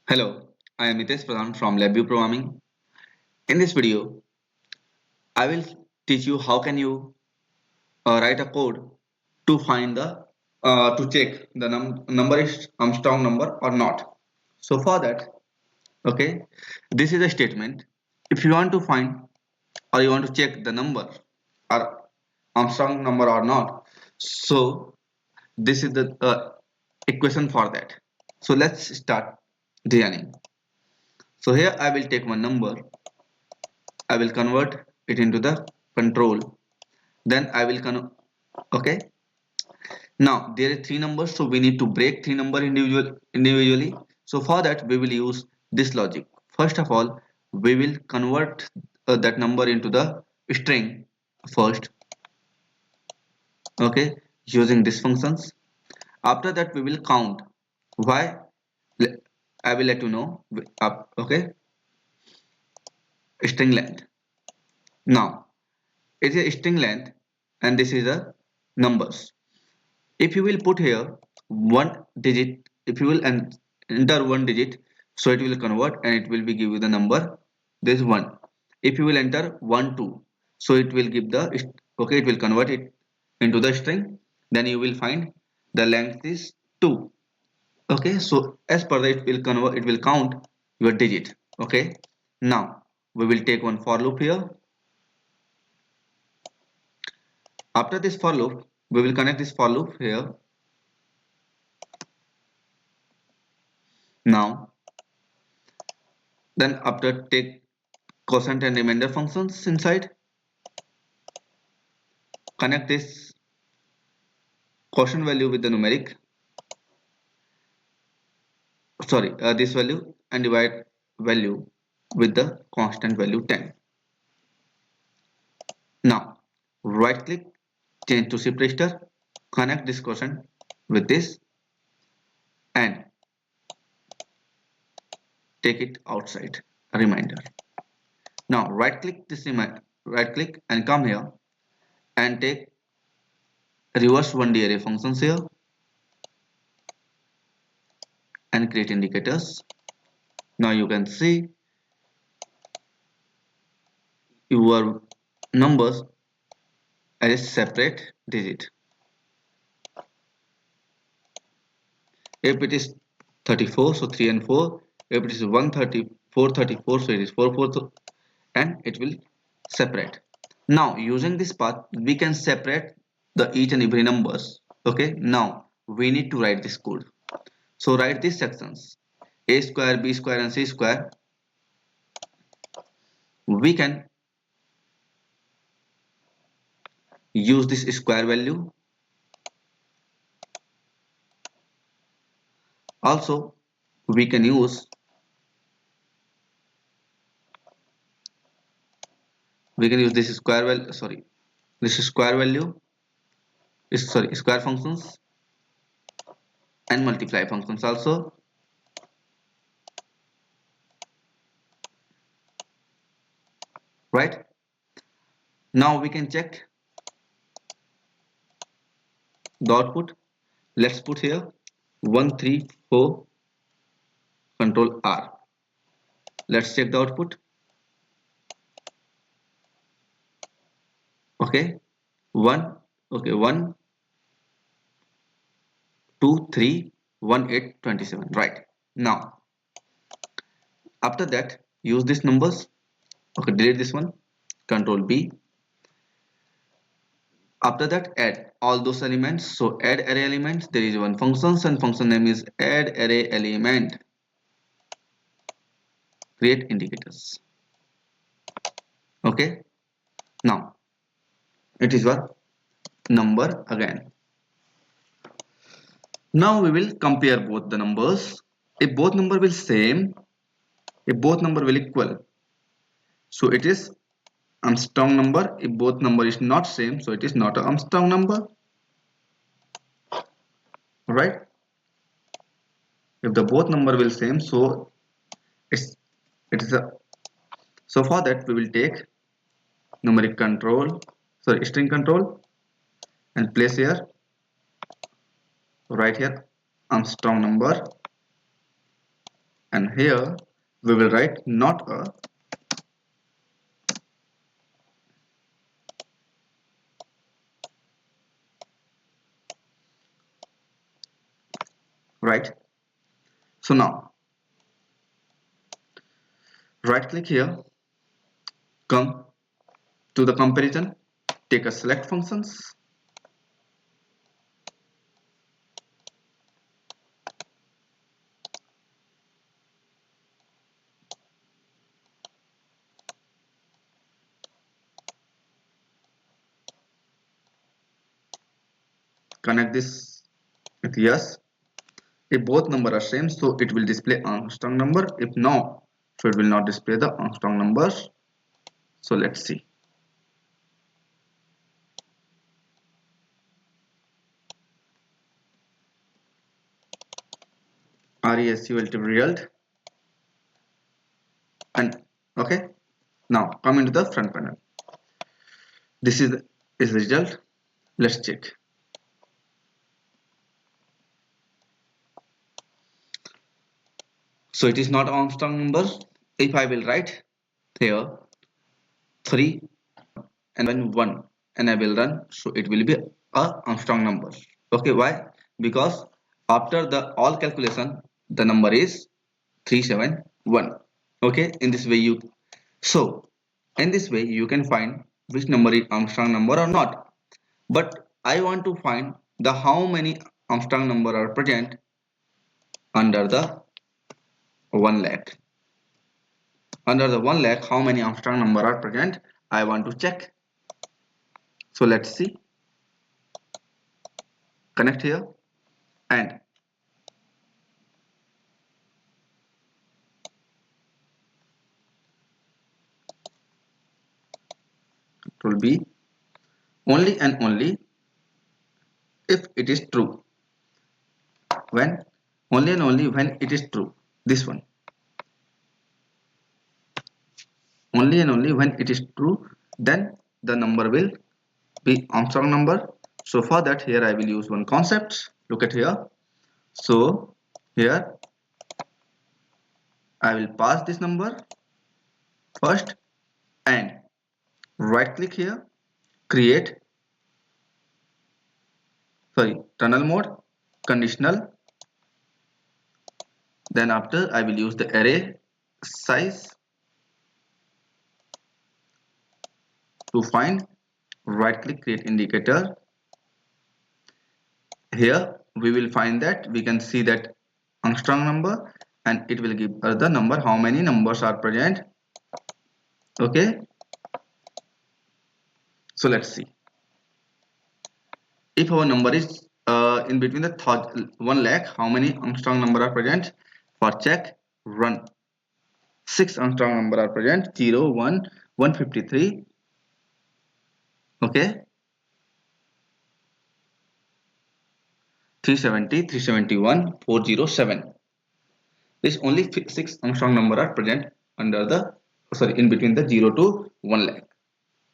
Hello, I am Mitesh Pradhan from LabVIEW Programming. In this video, I will teach you how can you write a code to find the to check the number is Armstrong number or not. So for that, okay, this is a statement. If you want to find or you want to check the number or Armstrong number or not, so this is the equation for that. So let's start designing. So here I will take one number. I will convert it into the control. Then I will okay. Now there are three numbers, so we need to break three number individually. So for that we will use this logic. First of all, we will convert that number into the string first. Okay, using these functions. After that we will count. Why? I will let you know. Okay, string length. Now it is a string length, and this is a numbers. If you will put here one digit, if you will enter one digit, so it will convert and it will be give you the number. This one. If you will enter 1 2, so it will give the okay, it will convert it into the string. Then you will find the length is 2. Okay, so as per that it will convert, it will count your digit. Okay, now we will take one for loop here. After this for loop, we will connect this for loop here. Now then after take quotient and remainder functions inside, connect this quotient value with the numeric, sorry, this value, and divide value with the constant value 10. Now right click, change to shift register, connect this quotient with this and take it outside a reminder. Now right click this right click and come here and take reverse 1D array functions here and create indicators. Now you can see your numbers as a separate digit. If it is 34, so 3 and 4. If it is 134, 34, so it is 4, 4, and it will separate. Now using this path, we can separate the each and every numbers. Okay, now we need to write this code. So write these sections: a square, b square, and c square. We can use this square value. Also, we can use this square value. Sorry, this square value is square functions and multiply functions also. Right? Now we can check the output. Let's put here 134 control R. Let's check the output. Okay, 1, okay, 1 2 3 1 8 27. Right? Now after that use these numbers. Okay, delete this one, control B. After that add all those elements. So add array elements. There is one function and function name is add array element. Create indicators. Okay, now it is your number again. Now we will compare both the numbers. If both number will same, if both number will equal, so it is Armstrong number. If both number is not same, so it is not an Armstrong number. Right? If the both number will same, so it is a, so for that we will take numeric control, sorry, string control, and place here, right here, Armstrong number, and here we will write not a, right? So now right click here, come to the comparison, take a select functions, connect this with yes. If both number are same, so it will display Armstrong number. If no, so it will not display the Armstrong numbers. So let's see. RESULT result, and okay. Now come into the front panel. This is the result. Let's check. So it is not Armstrong number. If I will write here 3 and then 1 and I will run, so it will be a Armstrong number. Okay, why? Because after the all calculation the number is 371. Okay, in this way you can find which number is Armstrong number or not. But I want to find the how many Armstrong number are present under the 1 lakh. Under the 1 lakh, how many Armstrong number are present? I want to check. So let's see. Connect here and it will be only and only if it is true. When? Only and only when it is true. This one. Only and only when it is true, then the number will be Armstrong number. So for that, here I will use one concept. Look at here. So here I will pass this number first and right click here, create tunnel mode, conditional. Then after I will use the array size to find, right click, create indicator. Here we will find that we can see that Armstrong number and it will give us the number how many numbers are present. Okay, so let's see if our number is in between the 1 lakh, how many Armstrong number are present. For check, run. 6 Armstrong number are present, 0 1 153. Okay, 370 371 407. This only 6 Armstrong number are present under the in between the 0 to 1 lakh.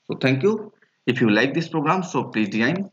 So thank you. If you like this program, so please join.